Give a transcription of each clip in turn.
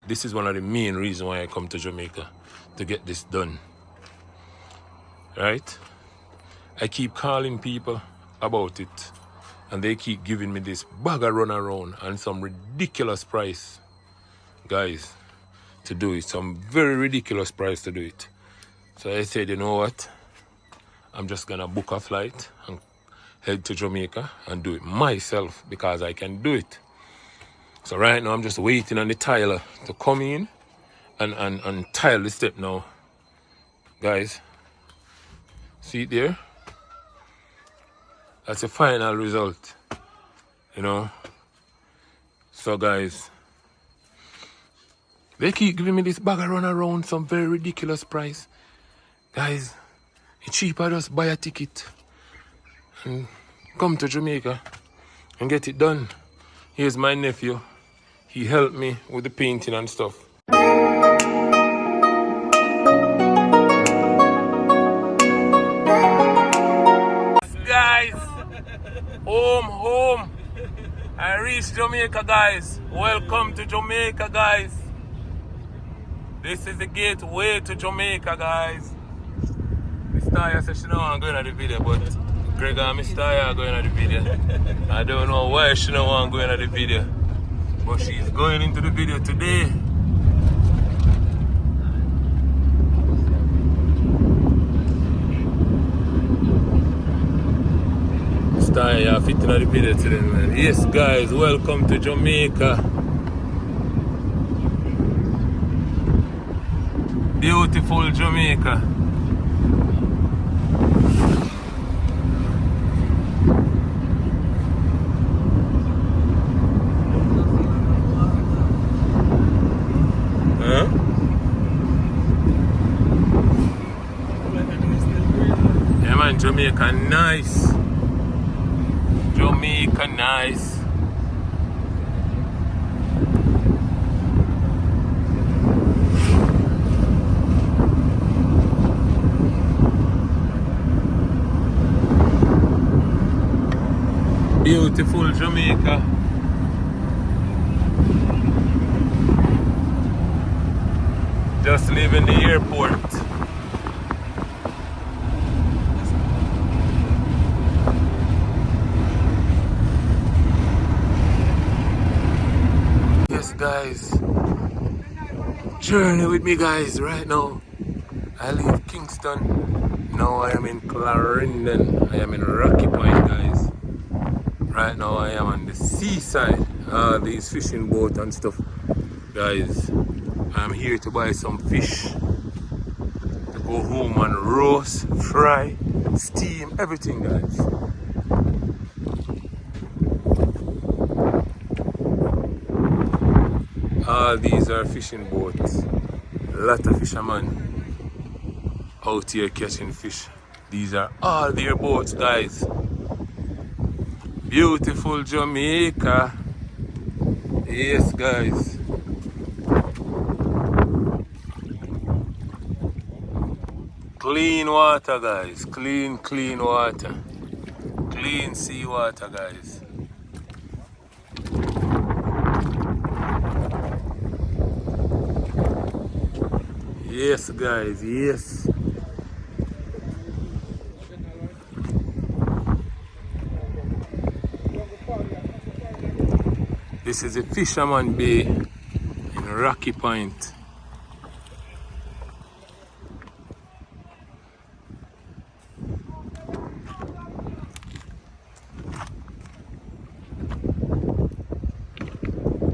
this is one of the main reasons why I come to Jamaica, to get this done. Right? I keep calling people about it, and they keep giving me this bag of run around and some ridiculous price, guys, to do it. Some very ridiculous price to do it. So I said, you know what? I'm just gonna book a flight and head to Jamaica and do it myself, because I can do it. So right now I'm just waiting on the tiler to come in and tile the step now. Guys, see it there? That's the final result, you know. So guys, they keep giving me this bag of run around, some very ridiculous price. Guys, it's cheaper just buy a ticket and come to Jamaica and get it done. Here's my nephew. He helped me with the painting and stuff. Guys, home. I reached Jamaica, guys. Welcome to Jamaica, guys. This is the gateway to Jamaica, guys. Miss Taya said she don't want to go in the video, but Greg and Miss Taya are going in the video. I don't know why she don't want to go in the video, but she's going into the video today. Miss Taya fitting in the video today, man. Yes, guys, welcome to Jamaica. Beautiful Jamaica. Yeah, man, Jamaica nice. Jamaica nice. Beautiful Jamaica. Just leaving the airport. Yes, guys. Journey with me, guys, right now. I leave Kingston. Now I am in Clarendon. I am in Rocky Point, guys. Right now I am on the seaside. These fishing boats and stuff. Guys, I'm here to buy some fish. To go home and roast, fry, steam, everything, guys. All these are fishing boats. A lot of fishermen out here catching fish. These are all their boats, guys. Beautiful Jamaica. Yes, guys. Clean water, guys. Clean water. Clean sea water, guys. Yes, guys. Yes. This is a Fisherman Bay in Rocky Point.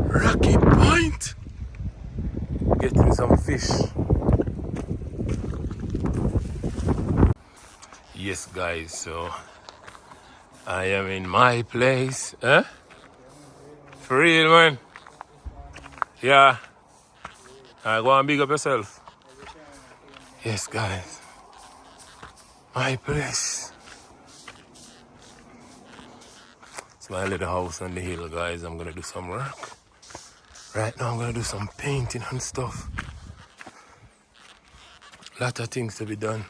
Rocky Point! Getting some fish. Yes, guys, so I am in my place. Huh? For real, man. Yeah. Go and big up yourself. Yes, guys. My place. It's my little house on the hill, guys. I'm gonna do some work. Right now I'm gonna do some painting and stuff. Lot of things to be done.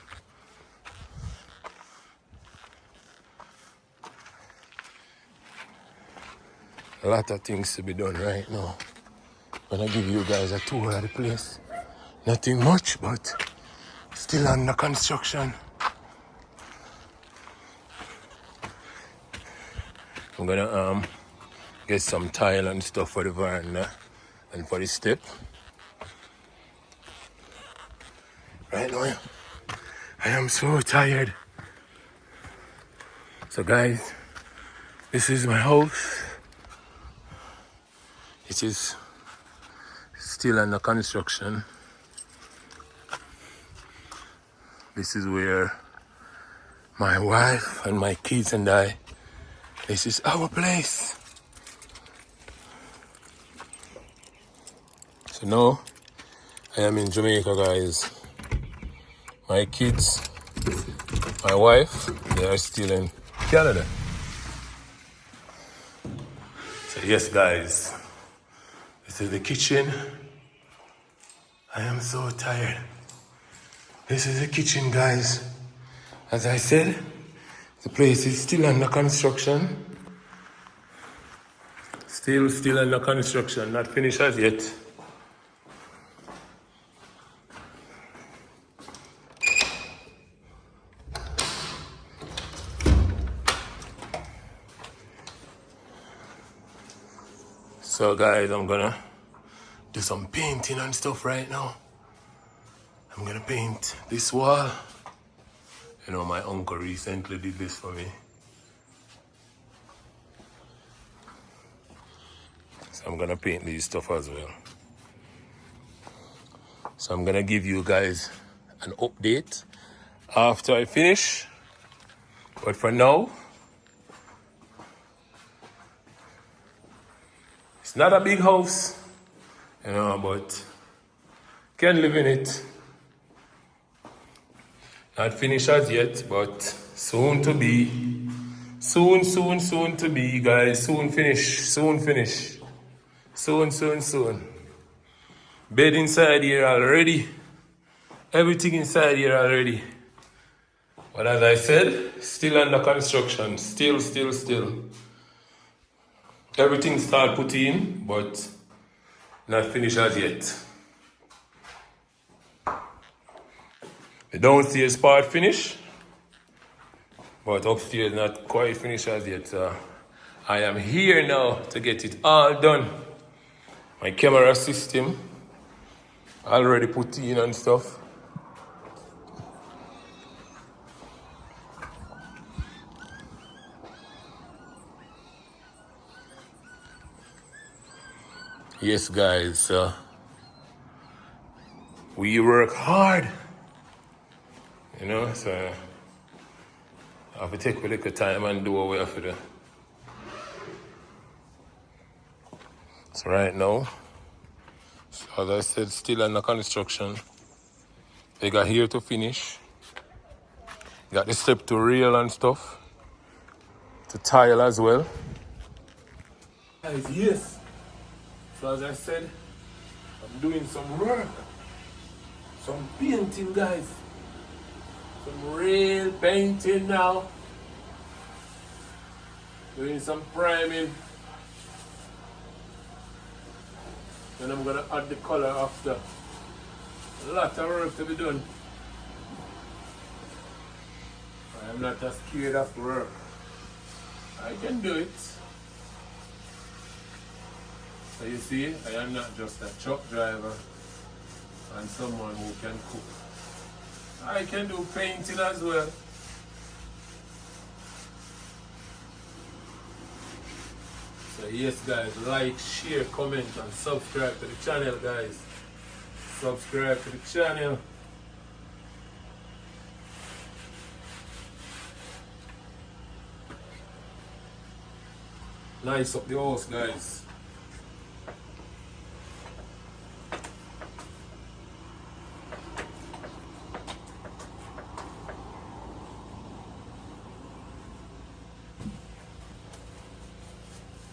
A lot of things to be done right now. Gonna give you guys a tour of the place. Nothing much, but still under construction. I'm gonna get some tile and stuff for the veranda and for the step. Right now, I am so tired. So guys, this is my house. It is still under construction. This is where my wife and my kids and I, this is our place. So now, I am in Jamaica, guys. My kids, my wife, they are still in Canada. So yes, guys, this is the kitchen. I am so tired. This is the kitchen, guys. As I said, the place is still under construction. Still under construction, not finished as yet. So guys, I'm gonna do some painting and stuff right now. I'm gonna paint this wall. You know, my uncle recently did this for me. So I'm gonna paint these stuff as well. So I'm gonna give you guys an update after I finish. But for now, it's not a big house, you know, but can live in it. Not finished as yet, but soon to be. Soon to be, guys. Soon finish. Soon. Bed inside here already. Everything inside here already. But as I said, still under construction. Still. Everything start put in, but not finished as yet. The downstairs part finished, but upstairs not quite finished as yet. I am here now to get it all done. My camera system already put in and stuff. Yes, guys, we work hard. You know, so I have to take a little time and do what we have to do. So right now, as I said, still under construction. They got here to finish. Got the step to rail and stuff. To tile as well. Guys, yes. So as I said, I'm doing some work. Some painting, guys. Some real painting now. Doing some priming. Then I'm gonna add the color after. A lot of work to be done. I'm not as scared of work. I can do it. So you see, I am not just a truck driver and someone who can cook. I can do painting as well. So yes, guys, like, share, comment and subscribe to the channel, guys. Subscribe to the channel. Nice up the house, guys.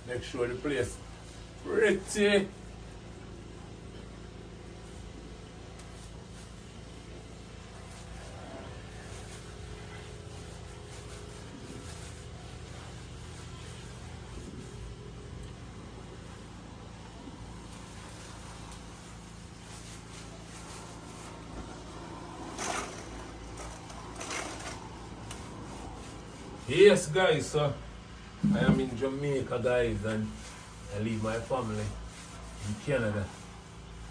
Make sure the place pretty. Yes, guys, so I am in Jamaica, guys, and I leave my family in Canada.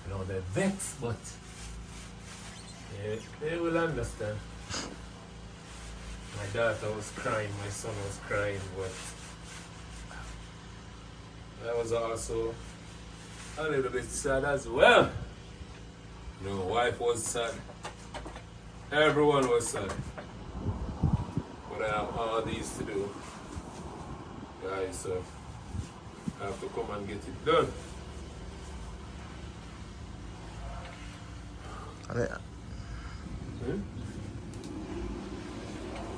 You know, they're vexed, but they will understand. My daughter was crying, my son was crying, but I was also a little bit sad as well. You know, wife was sad. Everyone was sad. But I have all these to do. Guys, so I have to come and get it done.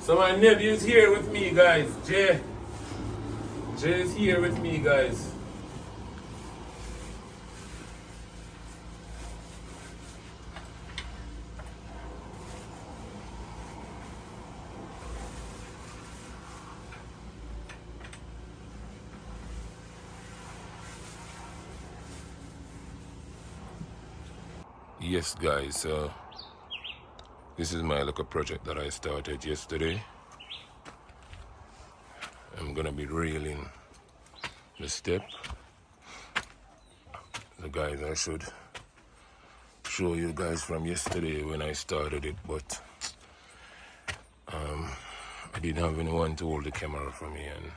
So my nephew is here with me, guys. Jay is here with me, guys. Yes, guys, this is my little project that I started yesterday. I'm gonna be reeling the step. The guys, I should show you guys from yesterday when I started it, but I didn't have anyone to hold the camera for me, and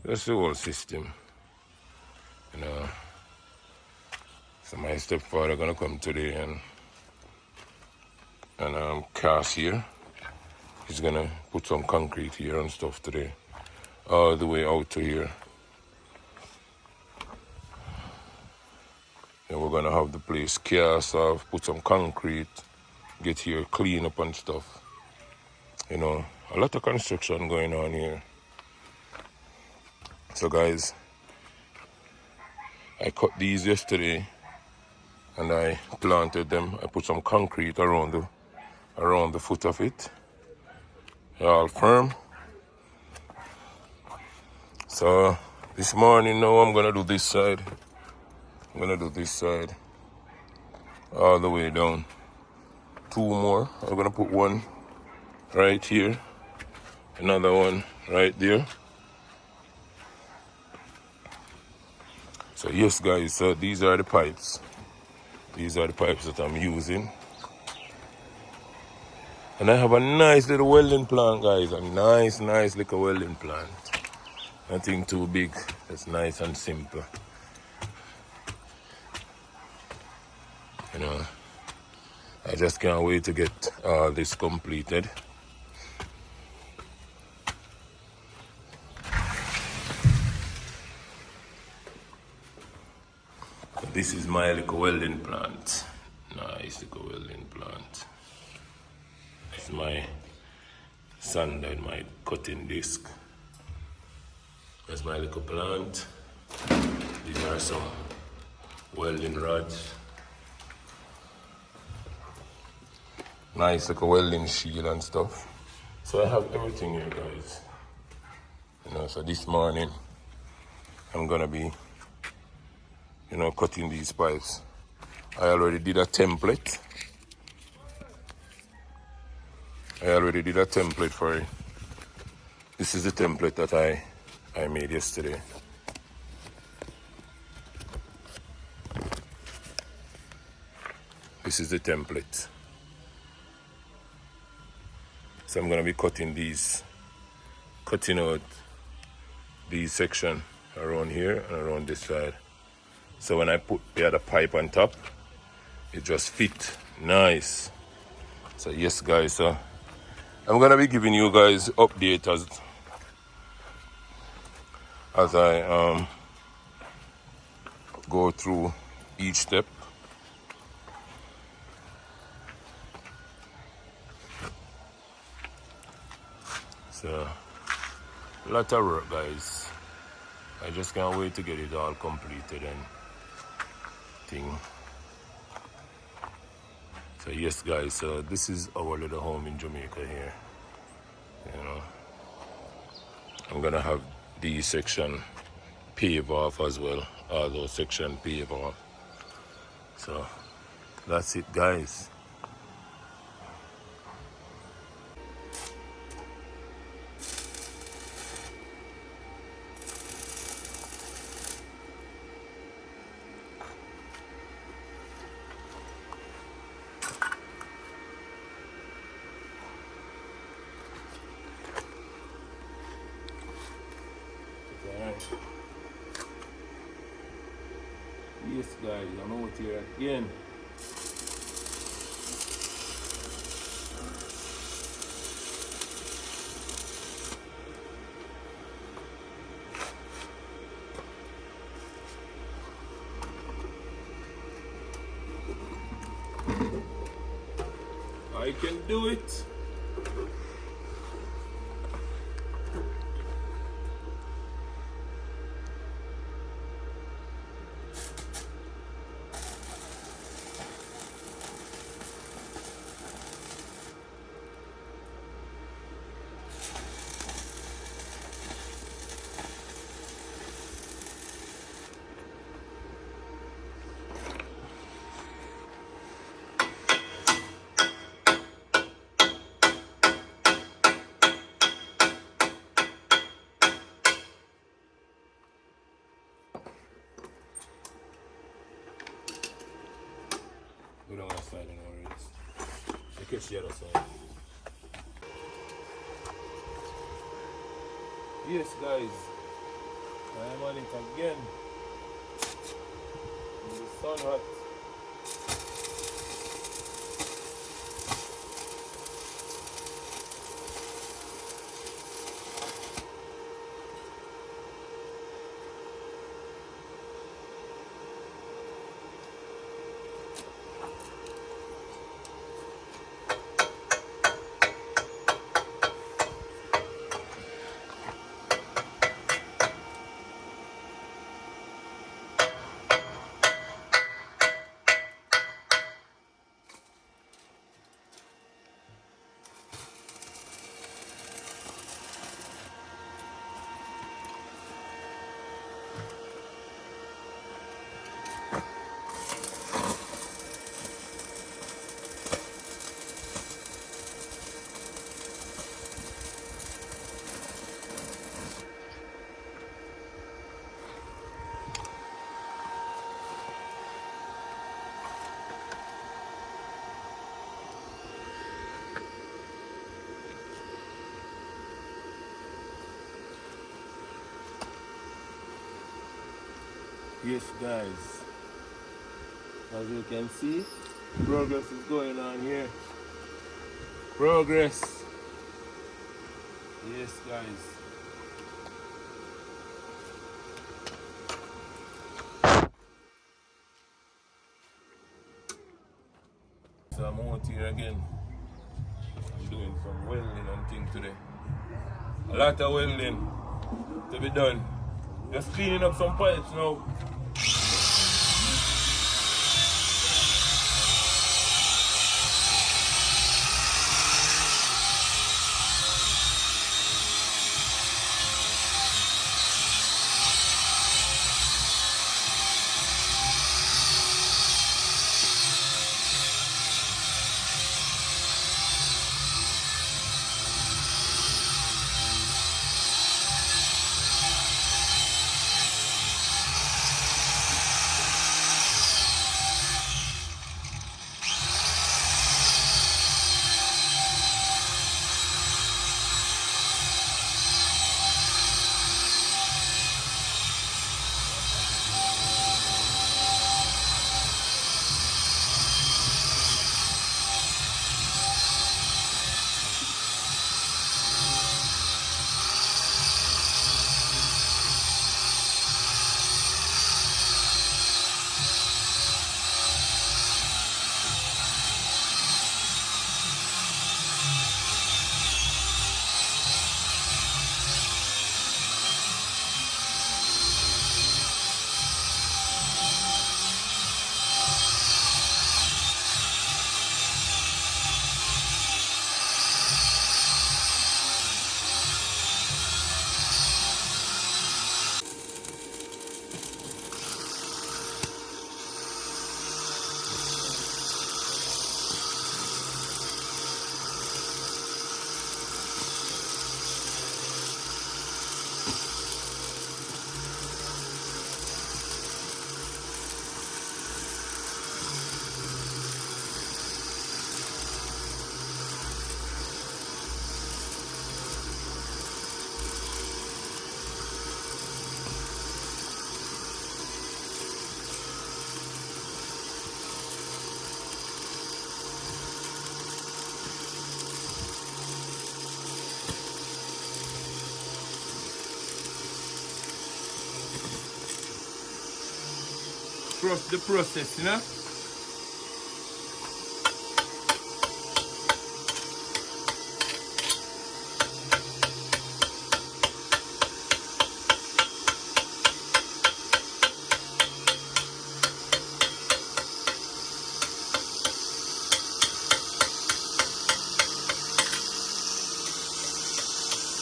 that's the whole system, you know. So my stepfather gonna come today and cast here. He's gonna put some concrete here and stuff today, all the way out to here. And we're gonna have the place cast off, put some concrete, get here clean up and stuff. You know, a lot of construction going on here. So guys, I cut these yesterday and I planted them. I put some concrete around the foot of it. They're all firm. So this morning now I'm gonna do this side. I'm gonna do this side all the way down. Two more. I'm gonna put one right here, another one right there. So yes, guys, so these are the pipes. These are the pipes that I'm using. And I have a nice little welding plant, guys. A nice little welding plant. Nothing too big. It's nice and simple. You know, I just can't wait to get all this completed. This is my little welding plant. Nice little welding plant. This is my sander and my cutting disc. That's my little plant. These are some welding rods. Nice little welding shield and stuff. So I have everything here, guys. You know, so this morning I'm gonna be, you know, cutting these pipes. I already did a template. For it. This is the template that I made yesterday. This is the template. So I'm gonna be cutting out these section around here and around this side. So when I put the other pipe on top, it just fit nice. So yes, guys, so I'm gonna be giving you guys updates as I go through each step. So a lot of work, guys. I just can't wait to get it all completed and thing. So yes, guys, so this is our little home in Jamaica here. You know, I'm gonna have these section pave off as well. All those section pave off. So that's it, guys. here again. I can do it. Go down that side and over this. You catch the other side. Yes, guys, I am on it again. In the sun hot. Yes, guys, as you can see, progress is going on here. Progress. Yes, guys. So I'm out here again. I'm doing some welding and things today. A lot of welding to be done. Just cleaning up some pipes now. the process, you know.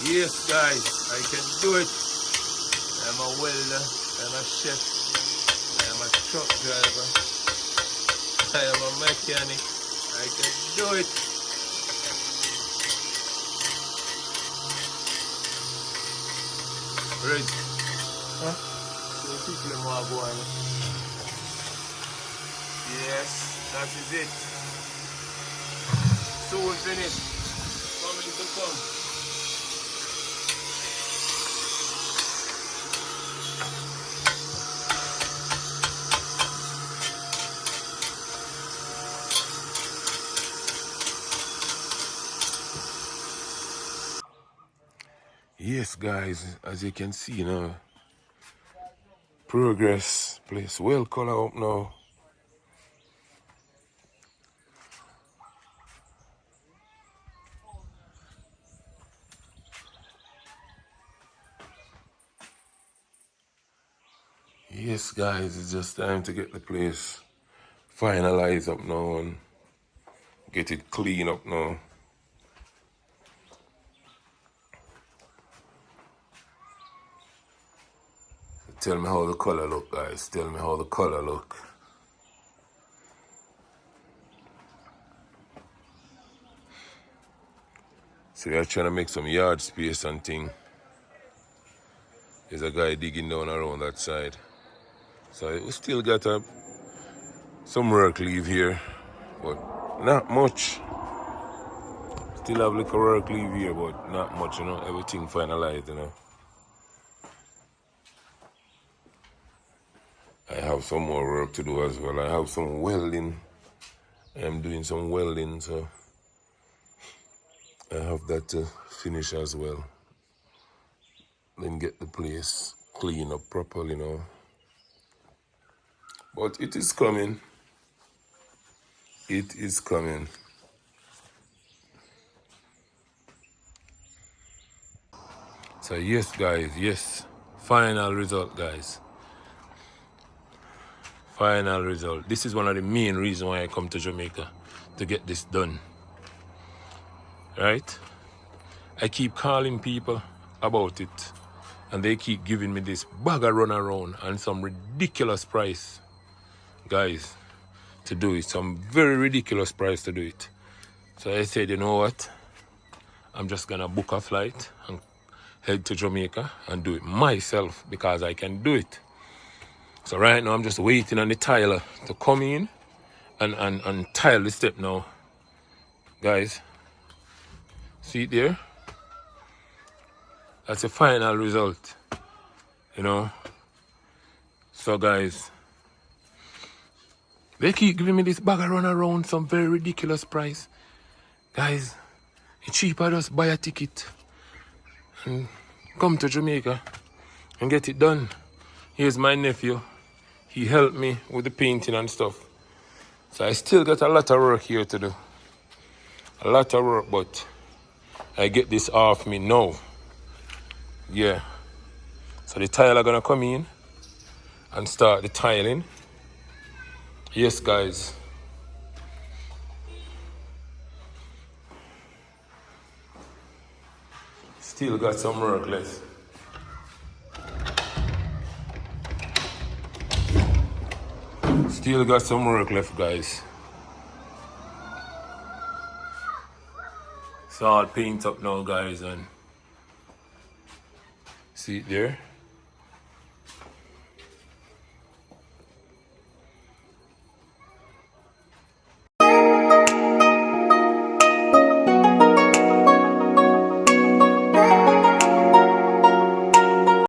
Yes, guys, I can do it. I'm a welder, I'm a chef, I'm a truck driver, I am a mechanic. I can do it. Right. Huh? So people are going. Yes, that is it. Soon finished. Coming to come. Yes, guys, as you can see, you know, progress place well color up now. Yes, guys, it's just time to get the place finalized up now and get it clean up now. Tell me how the color look, guys. Tell me how the color look. So we are trying to make some yard space and thing. There's a guy digging down around that side. So we still got some work leave here, but not much. Still have little work leave here, but not much, you know. Everything finalized, you know. I have some more work to do as well. I have some welding. I'm doing some welding, so I have that to finish as well. Then get the place clean up properly, you know. But it is coming. It is coming. So yes, guys, yes. Final result, guys. Final result. This is one of the main reasons why I come to Jamaica, to get this done. Right? I keep calling people about it, and they keep giving me this bag of run around and some ridiculous price, guys, to do it. Some very ridiculous price to do it. So I said, you know what? I'm just gonna book a flight and head to Jamaica and do it myself, because I can do it. So right now I'm just waiting on the tiler to come in and tile the step now. Guys, see it there? That's the final result, you know. So guys, they keep giving me this bag of run around some very ridiculous price. Guys, it's cheaper just buy a ticket and come to Jamaica and get it done. Here's my nephew. He helped me with the painting and stuff. So I still got a lot of work here to do. A lot of work, but I get this off me now. Yeah. So the tile are gonna come in and start the tiling. Yes, guys. Still got some work left. Still got some work left, guys. It's all paint up now, guys, and see it there?